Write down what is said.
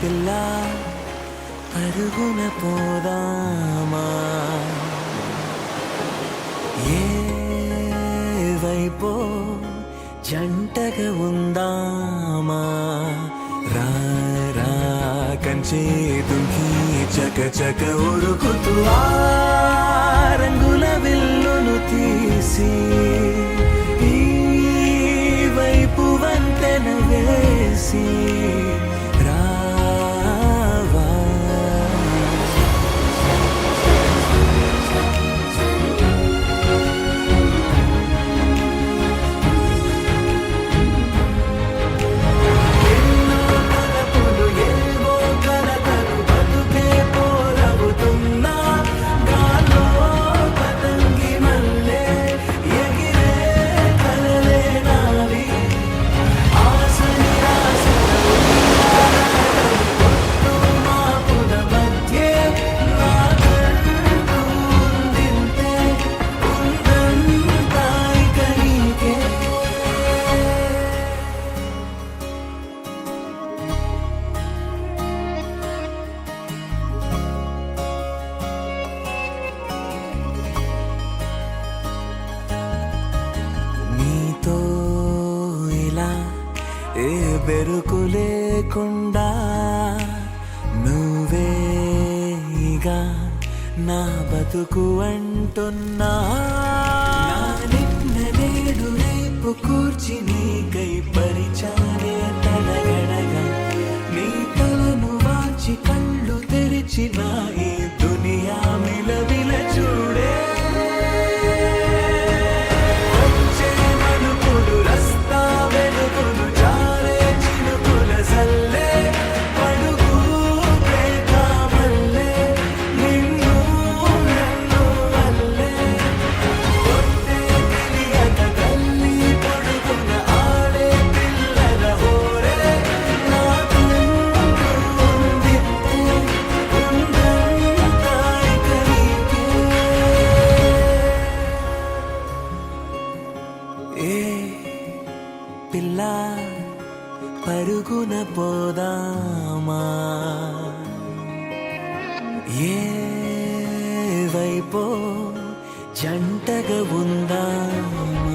పిల్ల పరుగున పోదామా, ఏ వైపో జంటగా ఉందామా, రా రా కంచే దుంకి చక చక ఉరుకుతూ ఆ రంగుల విల్లును తీసి ఈ వైపు వంతెన వేసి ఏ బెరుకు లేకుండా నువ్వేగా నా బతుకు అంటున్నా, నిన్న నేడు రేపు కూర్చి నీకై పరిచారే తలగడగా, నీ తలను వాచి కళ్ళు తెరిచిన ఈ దునియా మిలవిల చూడే పిల్ల పరుగున పోదామా, ఏ వైపో జంటగా ఉందామా.